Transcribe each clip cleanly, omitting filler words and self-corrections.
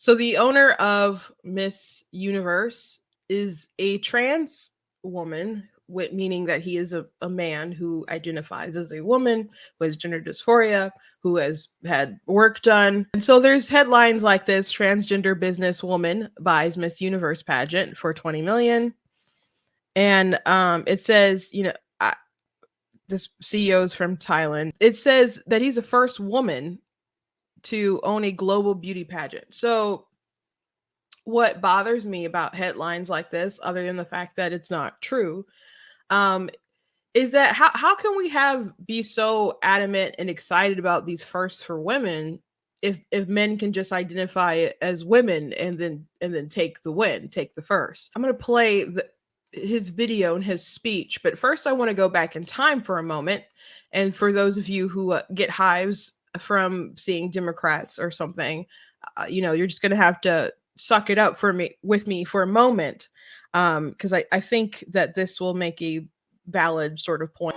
So the owner of Miss Universe is a trans woman, meaning that he is a man who identifies as a woman, who has gender dysphoria, who has had work done. And so there's headlines like this: transgender businesswoman buys Miss Universe pageant for 20 million. And it says, this CEO's from Thailand. It says that he's the first woman to own a global beauty pageant. So what bothers me about headlines like this, other than the fact that it's not true, um, is that how can we be so adamant and excited about these firsts for women if men can just identify it as women and then take the win, take the first. I'm gonna play his video and his speech, but first I want to go back in time for a moment. And for those of you who get hives from seeing Democrats or something, you're just gonna have to suck it up with me for a moment, because I think that this will make a valid sort of point.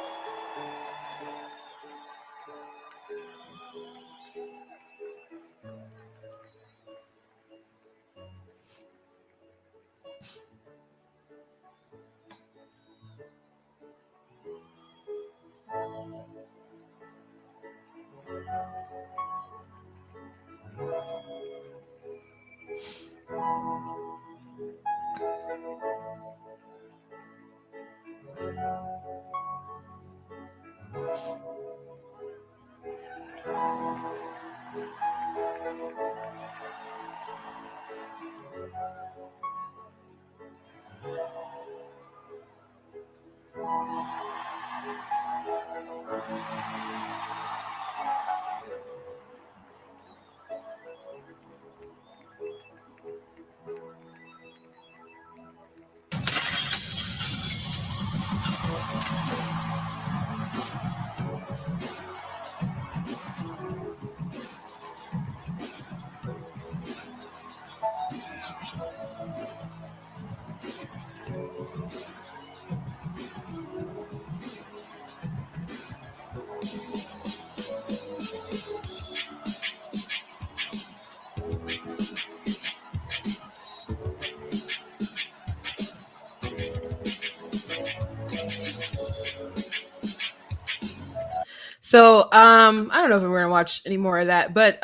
So I don't know if we're gonna watch any more of that, but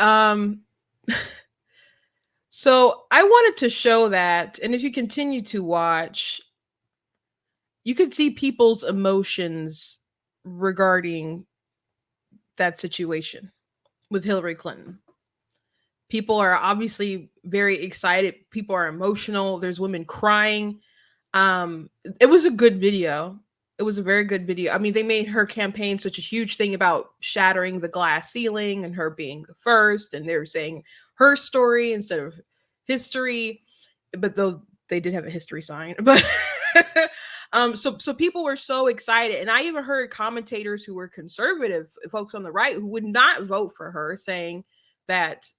so I wanted to show that, and if you continue to watch, you could see people's emotions regarding that situation with Hillary Clinton. People are obviously very excited. People are emotional. There's women crying. It was a good video. It was a very good video. I mean, they made her campaign such a huge thing about shattering the glass ceiling and her being the first, and they were saying her story instead of history. But though they did have a history sign, but so people were so excited, and I even heard commentators who were conservative, folks on the right, who would not vote for her, saying that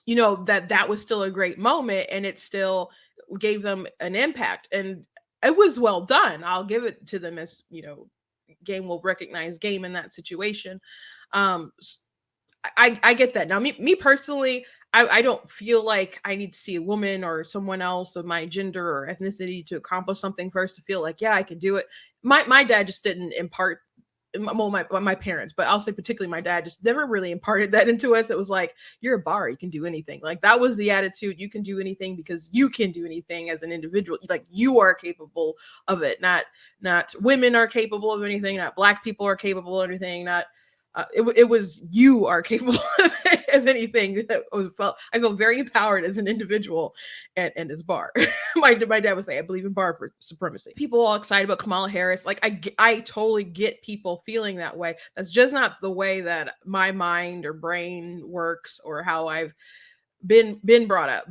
that was still a great moment and it still gave them an impact, and it was well done. I'll give it to them, as game will recognize game in that situation. um I get that. Now, me personally, I don't feel like I need to see a woman or someone else of my gender or ethnicity to accomplish something first to feel like, yeah, I can do it. My dad just didn't impart, well, my parents, but I'll say particularly my dad, just never really imparted that into us. It was like, you're a bar, you can do anything. Like, that was the attitude. You can do anything because you can do anything as an individual. Like, you are capable of it. Not women are capable of anything. Not black people are capable of anything. Not it was, you are capable of anything. I feel very empowered as an individual and as bar. my dad would say, I believe in bar supremacy. People all excited about Kamala Harris. Like, I totally get people feeling that way. That's just not the way that my mind or brain works, or how I've been brought up.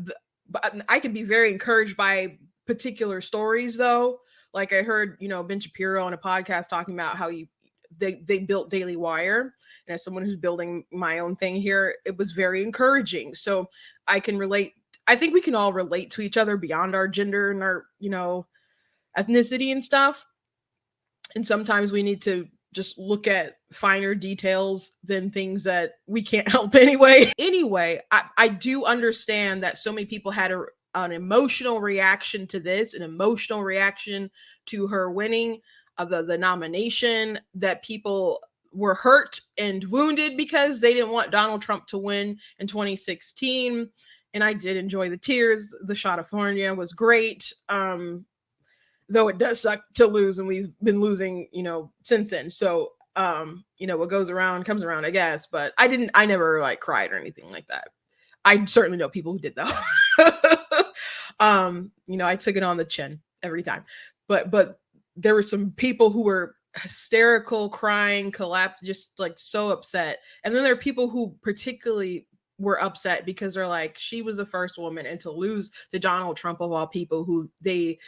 But I can be very encouraged by particular stories, though. Like, I heard, Ben Shapiro on a podcast talking about how they built Daily Wire, and as someone who's building my own thing here, it was very encouraging. So I can relate. I think we can all relate to each other beyond our gender and our ethnicity and stuff. And sometimes we need to just look at finer details than things that we can't help anyway. Anyway, I do understand that so many people had an emotional reaction to this, an emotional reaction to her winning the nomination, that people were hurt and wounded because they didn't want Donald Trump to win in 2016. And I did enjoy the tears. The Shotaffornia was great. Though it does suck to lose, and we've been losing, since then. So, what goes around comes around, I guess. But I never like cried or anything like that. I certainly know people who did though. I took it on the chin every time. But there were some people who were hysterical, crying, collapsed, just like so upset. And then there are people who particularly were upset because they're like, she was the first woman, and to lose to Donald Trump of all people, who they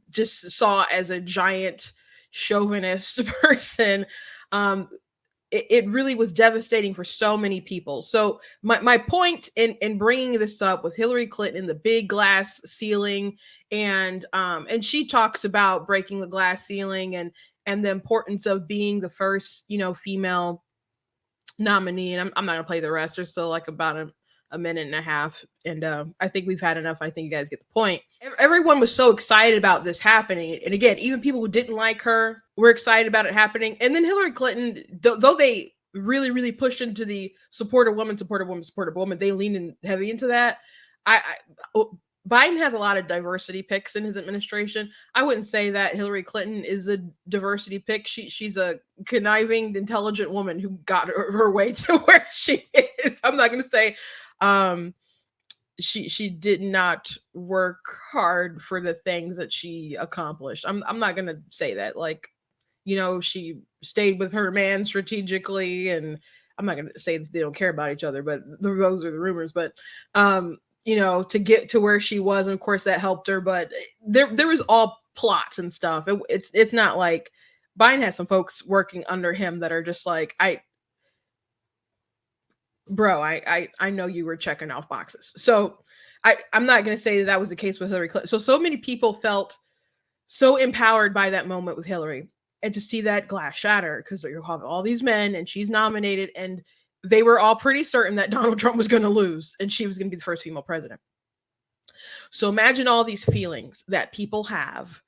just saw as a giant chauvinist person. It really was devastating for so many people. So my point in bringing this up with Hillary Clinton, the big glass ceiling, and she talks about breaking the glass ceiling and the importance of being the first, female nominee. And I'm not gonna play the rest. There's still like about a minute and a half, and I think we've had enough. I think you guys get the point. Everyone was so excited about this happening, and again, even people who didn't like her were excited about it happening. And then Hillary Clinton, though they really, really pushed into the support a woman, they leaned in heavy into that. Biden has a lot of diversity picks in his administration. I wouldn't say that Hillary Clinton is a diversity pick. She's a conniving, intelligent woman who got her way to where she is. I'm not going to say she did not work hard for the things that she accomplished. I'm not going to say that. Like, she stayed with her man strategically, and I'm not going to say that they don't care about each other, but those are the rumors. But to get to where she was, and of course that helped her, but there was all plots and stuff. It's not like Biden has some folks working under him that are just like, I know you were checking off boxes. So I'm not going to say that was the case with Hillary Clinton. So many people felt so empowered by that moment with Hillary, and to see that glass shatter, because you have all these men and she's nominated, and they were all pretty certain that Donald Trump was going to lose and she was going to be the first female president. So imagine all these feelings that people have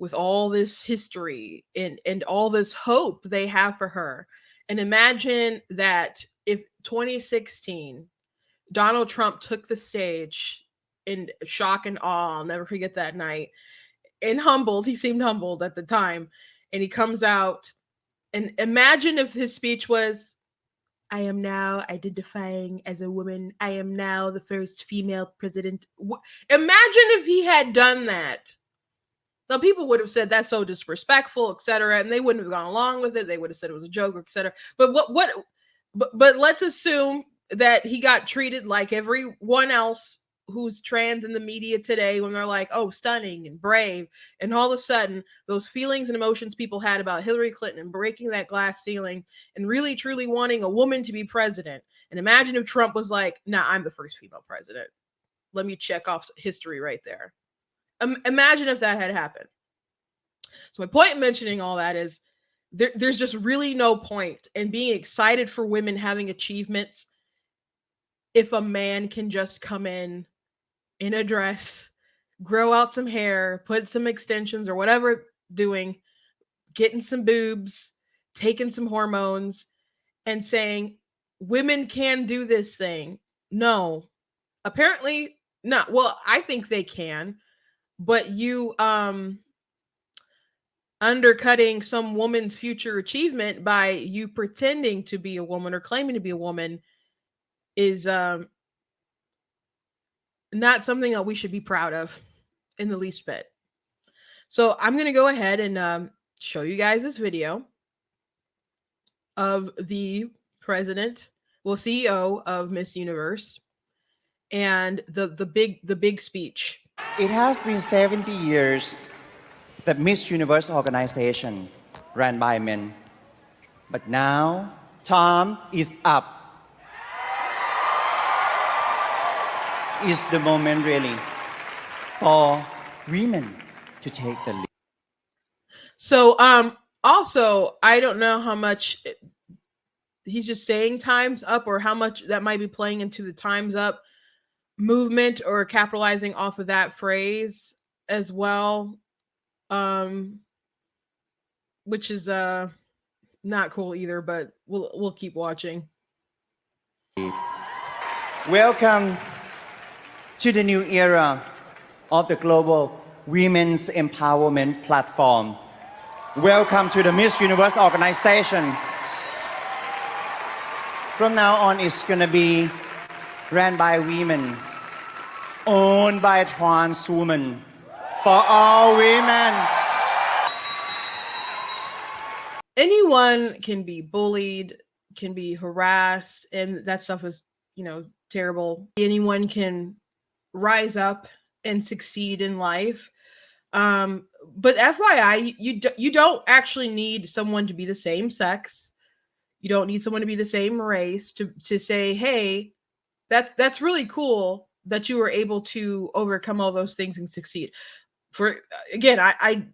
with all this history and all this hope they have for her. And imagine that if 2016, Donald Trump took the stage in shock and awe, I'll never forget that night, and he seemed humbled at the time. And he comes out, and imagine if his speech was, I am now identifying as a woman. I am now the first female president. Imagine if he had done that. Now, people would have said that's so disrespectful, etc., and they wouldn't have gone along with it. They would have said it was a joke, etc. But but let's assume that he got treated like everyone else who's trans in the media today, when they're like, oh, stunning and brave, and all of a sudden those feelings and emotions people had about Hillary Clinton and breaking that glass ceiling and really truly wanting a woman to be president. And imagine if Trump was like, nah, I'm the first female president. Let me check off history right there. Imagine if that had happened. So my point in mentioning all that is there's just really no point in being excited for women having achievements if a man can just come in a dress, grow out some hair, put some extensions or whatever, getting some boobs, taking some hormones, and saying women can do this thing. No, apparently not. Well, I think they can, but you undercutting some woman's future achievement by you pretending to be a woman or claiming to be a woman is not something that we should be proud of in the least bit. So I'm going to go ahead and show you guys this video of the CEO of Miss Universe, and the big speech. It has been 70 years that Miss Universe organization ran by men, but now time is up. Is the moment really for women to take the lead? So Also, I don't know how much he's just saying time's up or how much that might be playing into the time's up movement or capitalizing off of that phrase as well. Um which is not cool either, but we'll keep watching. Welcome to the new era of the global women's empowerment platform. Welcome to the Miss Universe organization. From now on, it's going to be ran by women, owned by Transwoman, for all women. Anyone can be bullied, can be harassed, and that stuff is, terrible. Anyone can rise up and succeed in life. But FYI, you don't actually need someone to be the same sex. You don't need someone to be the same race to say, hey, that's really cool that you were able to overcome all those things and succeed. For again, I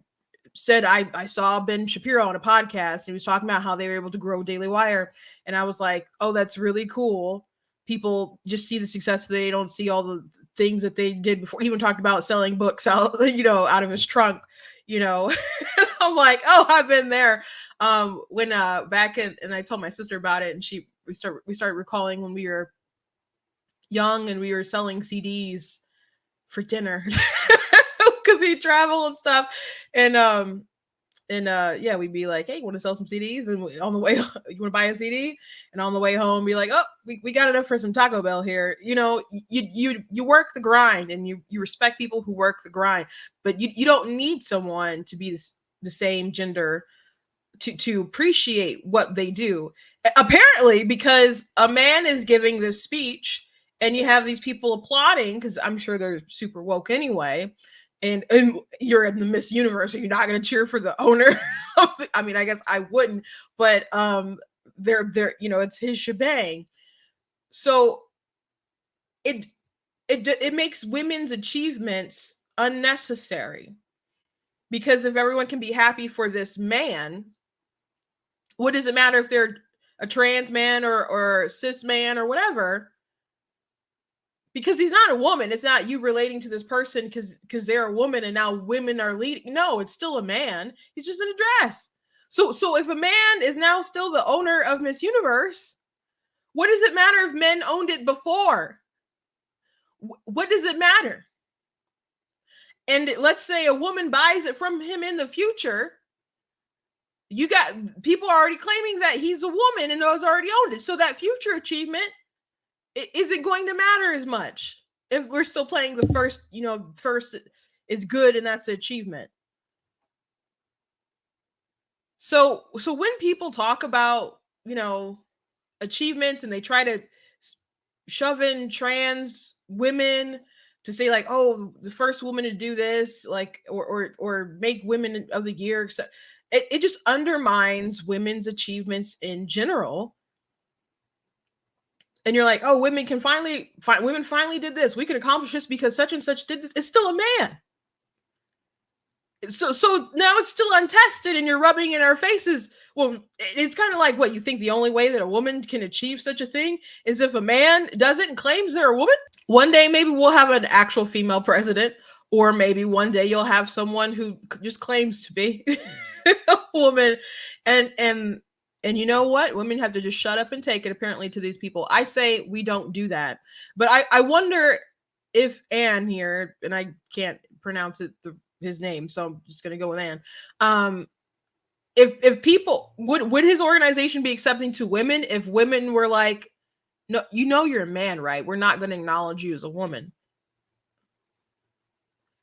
said I saw Ben Shapiro on a podcast and he was talking about how they were able to grow Daily Wire, and I was like, oh, that's really cool. People just see the success, they don't see all the things that they did before. He even talked about selling books out, out of his trunk. I'm like, oh, I've been there. When back in, and I told my sister about it, and we started recalling when we were young and we were selling CDs for dinner because we travel and stuff. And yeah, we'd be like, hey, you want to sell some CDs? And on the way, you want to buy a CD? And on the way home, be like, oh, we got enough for some Taco Bell here. You work the grind, and you respect people who work the grind, but you don't need someone to be the same gender to appreciate what they do. Apparently, because a man is giving this speech and you have these people applauding, because I'm sure they're super woke anyway. And you're in the Miss Universe, so you're not going to cheer for the owner. I mean, I guess I wouldn't, but they're it's his shebang. So it makes women's achievements unnecessary, because if everyone can be happy for this man, what does it matter if they're a trans man or cis man or whatever? Because he's not a woman. It's not you relating to this person because they're a woman and now women are leading. No, it's still a man. He's just in a dress. So if a man is now still the owner of Miss Universe, what does it matter if men owned it before? What does it matter? And let's say a woman buys it from him in the future. You got people already claiming that he's a woman and has already owned it. So that future achievement, is it going to matter as much if we're still playing the first, first is good and that's the achievement? So when people talk about, achievements and they try to shove in trans women to say like, oh, the first woman to do this, like, or make women of the year, it just undermines women's achievements in general. And you're like, oh, women finally did this. We can accomplish this because such and such did this. It's still a man. So now it's still untested and you're rubbing in our faces. Well, it's kind of like, what, you think the only way that a woman can achieve such a thing is if a man does it and claims they're a woman? One day, maybe we'll have an actual female president, or maybe one day you'll have someone who just claims to be a woman. And you know what? Women have to just shut up and take it, apparently, to these people. I say we don't do that. But I wonder if Ann here, and I can't pronounce his name, so I'm just going to go with Ann. If people, would his organization be accepting to women if women were like, no, you're a man, right? We're not going to acknowledge you as a woman.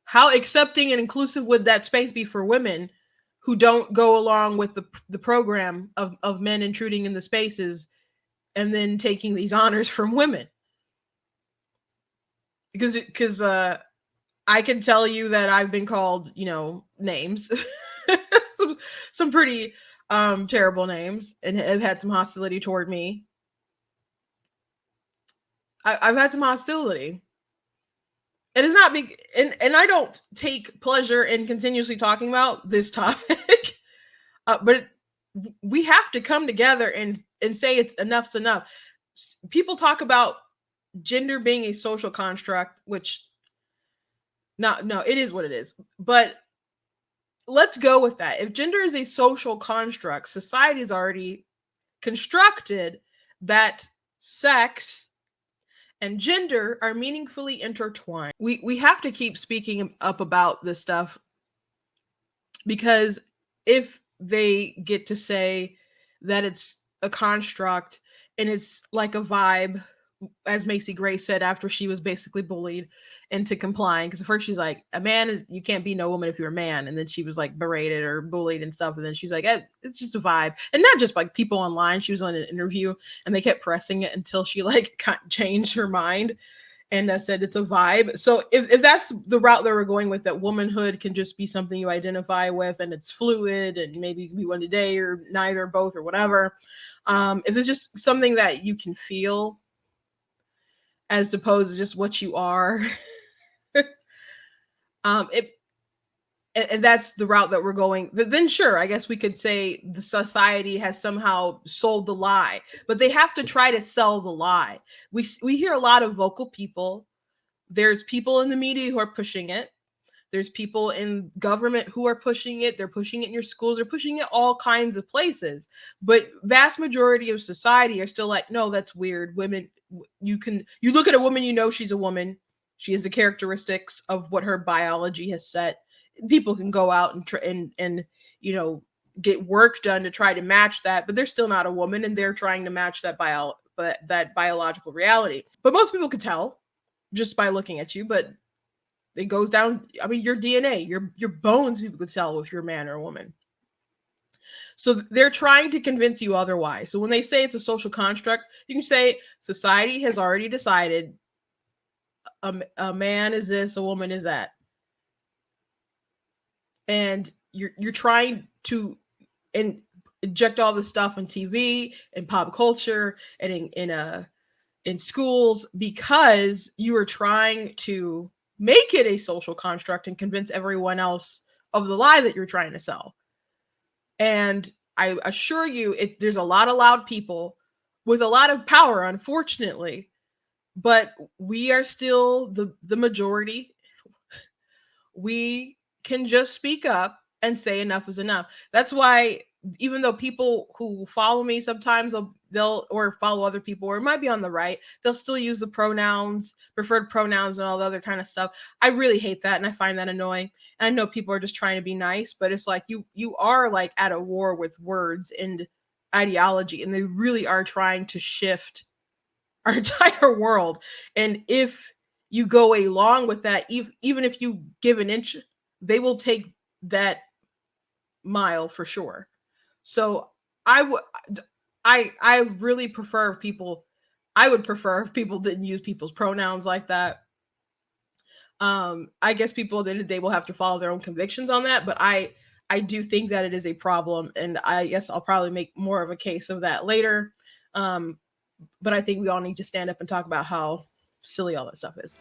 How accepting and inclusive would that space be for women who don't go along with the program of men intruding in the spaces and then taking these honors from women? Because I can tell you that I've been called, names, some pretty terrible names, and have had some hostility toward me. I've had some hostility. And it's not big, and I don't take pleasure in continuously talking about this topic. But we have to come together and say enough's enough. People talk about gender being a social construct, which no, it is what it is. But let's go with that. If gender is a social construct, society has already constructed that sex and gender are meaningfully intertwined. We have to keep speaking up about this stuff, because if they get to say that it's a construct and it's like a vibe, as Macy Gray said after she was basically bullied into complying, because at first she's like, a man is, you can't be no woman if you're a man, and then she was like berated or bullied and stuff, and then she's like, it's just a vibe. And not just like people online, she was on an interview and they kept pressing it until she like changed her mind and said it's a vibe. So if that's the route that we're going with, that womanhood can just be something you identify with and it's fluid and maybe you can be one today or neither, both, or whatever. If it's just something that you can feel as opposed to just what you are, and that's the route that we're going, then sure, I guess we could say the society has somehow sold the lie, but they have to try to sell the lie. We hear a lot of vocal people. There's people in the media who are pushing it. There's people in government who are pushing it. They're pushing it in your schools. They're pushing it all kinds of places. But vast majority of society are still like, no, that's weird. Women, you look at a woman, you know she's a woman. She has the characteristics of what her biology has set. People can go out and get work done to try to match that, but they're still not a woman, and they're trying to match that biological reality. But most people can tell just by looking at you. But it goes down, I mean, your DNA, your bones, people could tell if you're a man or a woman. So they're trying to convince you otherwise. So when they say it's a social construct, you can say society has already decided a man is this, a woman is that. And you're trying to inject all this stuff on TV and pop culture and in schools, because you are trying to make it a social construct and convince everyone else of the lie that you're trying to sell. And I assure you, there's a lot of loud people with a lot of power, unfortunately, but we are still the majority. We can just speak up and say enough is enough. That's why, even though people who follow me sometimes they'll or follow other people, or it might be on the right, they'll still use the pronouns, preferred pronouns, and all the other kind of stuff. I really hate that, and I find that annoying. And I know people are just trying to be nice, but it's like you are like at a war with words and ideology, and they really are trying to shift our entire world. And if you go along with that, even if you give an inch, they will take that mile for sure. So I really prefer if people, I would prefer if people didn't use people's pronouns like that. I guess people at the end of the day will have to follow their own convictions on that, but I do think that it is a problem, and I guess I'll probably make more of a case of that later. But I think we all need to stand up and talk about how silly all that stuff is.